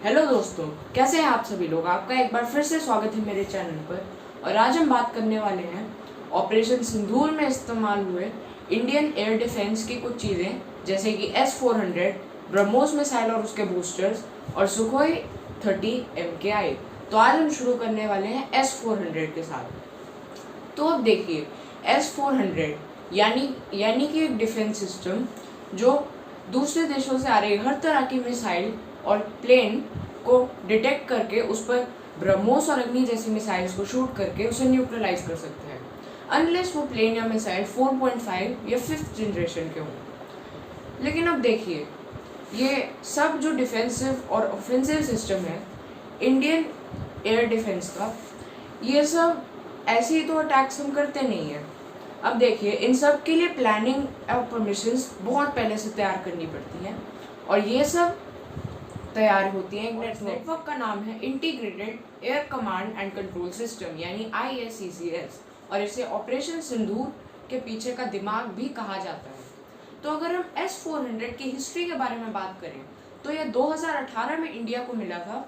Hello दोस्तों, कैसे हैं आप सभी लोग। आपका एक बार फिर से स्वागत है मेरे चैनल पर। और आज हम बात करने वाले हैं ऑपरेशन सिंदूर में इस्तेमाल हुए इंडियन एयर डिफेंस की कुछ चीज़ें, जैसे कि S-400, ब्रह्मोस मिसाइल और उसके बूस्टर्स और सुखोई 30 MKI। तो आज हम शुरू करने वाले हैं S-400 के साथ। तो अब देखिए, S-400 यानी कि एक डिफेंस सिस्टम जो दूसरे देशों से आ रही हर तरह की मिसाइल और प्लेन को डिटेक्ट करके उस पर ब्रह्मोस और अग्नि जैसी मिसाइल्स को शूट करके उसे न्यूट्रलाइज कर सकते हैं, अनलेस वो प्लेन या मिसाइल 4.5 या 5th जनरेशन के हों। लेकिन अब देखिए, ये सब जो डिफेंसिव और ऑफेंसिव सिस्टम है इंडियन एयर डिफेंस का, ये सब ऐसे ही तो अटैक्स हम करते नहीं हैं। अब देखिए, इन सब के लिए प्लानिंग और परमिशंस बहुत पहले से तैयार करनी पड़ती हैं और ये सब तैयार होती है। एक नेटवर्क का नाम है integrated air command and control system यानी ISCCS, और इसे ऑपरेशन सिंदूर के पीछे का दिमाग भी कहा जाता है। तो अगर हम S-400 की हिस्ट्री के बारे में बात करें तो यह 2018 में इंडिया को मिला था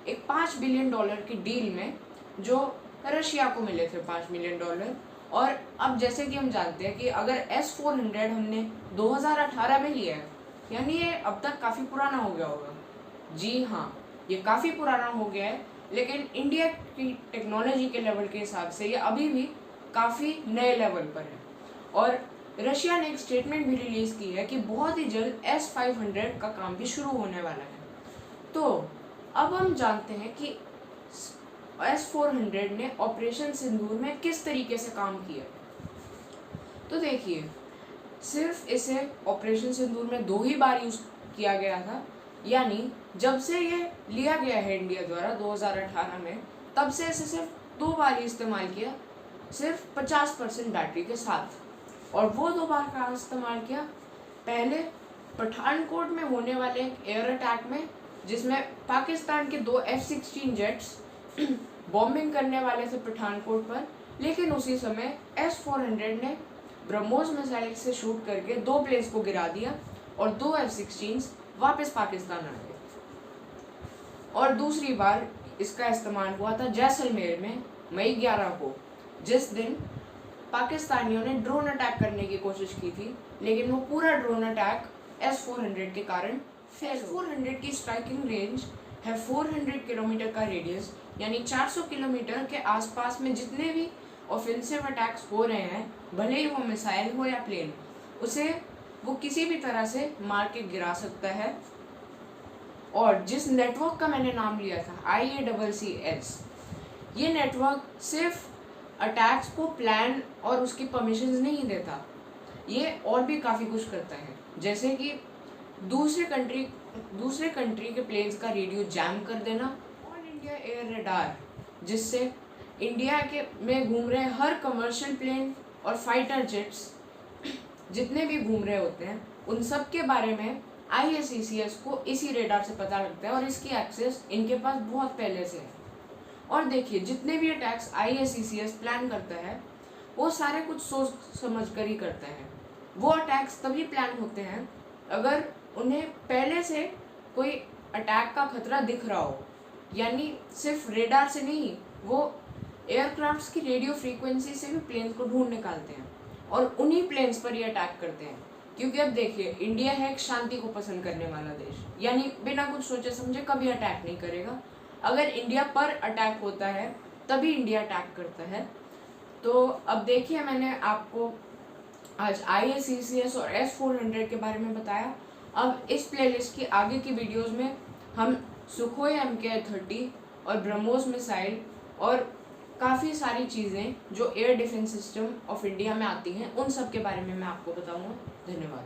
एक $5 बिलियन की डील में, जो रशिया को मिले थे $5 मिलियन। और अब जैसे कि हम जानते हैं कि अगर S-400 हमने 2018 में लिया है, यानी ये अब तक काफ़ी पुराना हो गया होगा। जी हाँ, ये काफ़ी पुराना हो गया है, लेकिन इंडिया की टेक्नोलॉजी के लेवल के हिसाब से ये अभी भी काफ़ी नए लेवल पर है। और रशिया ने एक स्टेटमेंट भी रिलीज़ की है कि बहुत ही जल्द S-500 का काम भी शुरू होने वाला है। तो अब हम जानते हैं कि S-400 ने ऑपरेशन सिंदूर में किस तरीके से काम किया। तो देखिए, सिर्फ इसे ऑपरेशन सिंदूर में 2 ही बार यूज़ किया गया था, यानी जब से ये लिया गया है इंडिया द्वारा 2018 में, तब से इसे सिर्फ 2 बार ही इस्तेमाल किया, सिर्फ 50% बैटरी के साथ। और वो 2 बार का इस्तेमाल किया, पहले पठानकोट में होने वाले एक एयर अटैक में, जिसमें पाकिस्तान के 2 F-16 जेट्स बॉम्बिंग करने वाले थे पठानकोट पर, लेकिन उसी समय S-400 ने ब्रह्मोस मिसाइल से शूट करके 2 प्लेन्स को गिरा दिया और 2 F-16 वापस पाकिस्तान आ गए। और दूसरी बार इसका इस्तेमाल हुआ था जैसलमेर में मई 11 को, जिस दिन पाकिस्तानियों ने ड्रोन अटैक करने की कोशिश की थी, लेकिन वो पूरा ड्रोन अटैक S-400 के कारण फेल। S-400 की स्ट्राइकिंग रेंज है 400 किलोमीटर का रेडियस, यानी 400 किलोमीटर के आसपास में जितने भी ऑफेंसिव अटैक्स हो रहे हैं, भले ही वो मिसाइल हो या प्लेन, उसे वो किसी भी तरह से मार के गिरा सकता है। और जिस नेटवर्क का मैंने नाम लिया था IACCS, ये नेटवर्क सिर्फ अटैक्स को प्लान और उसकी परमिशंस नहीं देता, ये और भी काफ़ी कुछ करता है, जैसे कि दूसरे कंट्री के प्लेन्स का रेडियो जैम कर देना, ऑल इंडिया एयर रडार, जिससे इंडिया के में घूम रहे हर कमर्शियल प्लेन और फाइटर जेट्स जितने भी घूम रहे होते हैं, उन सब के बारे में IACCS को इसी रेडार से पता लगता है और इसकी एक्सेस इनके पास बहुत पहले से है। और देखिए, जितने भी अटैक्स IACCS प्लान करता है, वो सारे कुछ सोच समझ कर ही करता है। वो अटैक्स तभी प्लान होते हैं अगर उन्हें पहले से कोई अटैक का खतरा दिख रहा हो, यानी सिर्फ रेडार से नहीं, वो एयरक्राफ्ट्स की रेडियो फ्रीक्वेंसी से भी प्लेन्स को ढूंढ निकालते हैं और उन्हीं प्लेन्स पर ये अटैक करते हैं। क्योंकि अब देखिए, इंडिया है एक शांति को पसंद करने वाला देश, यानी बिना कुछ सोचे समझे कभी अटैक नहीं करेगा। अगर इंडिया पर अटैक होता है तभी इंडिया अटैक करता है। तो अब देखिए, मैंने आपको आज IACCS और S-400 के बारे में बताया। अब इस प्लेलिस्ट की आगे की वीडियोस में हम सुखोई MKI-30 और ब्रह्मोस मिसाइल और काफ़ी सारी चीज़ें जो air defence system of India में आती हैं, उन सब के बारे में मैं आपको बताऊंगा। धन्यवाद।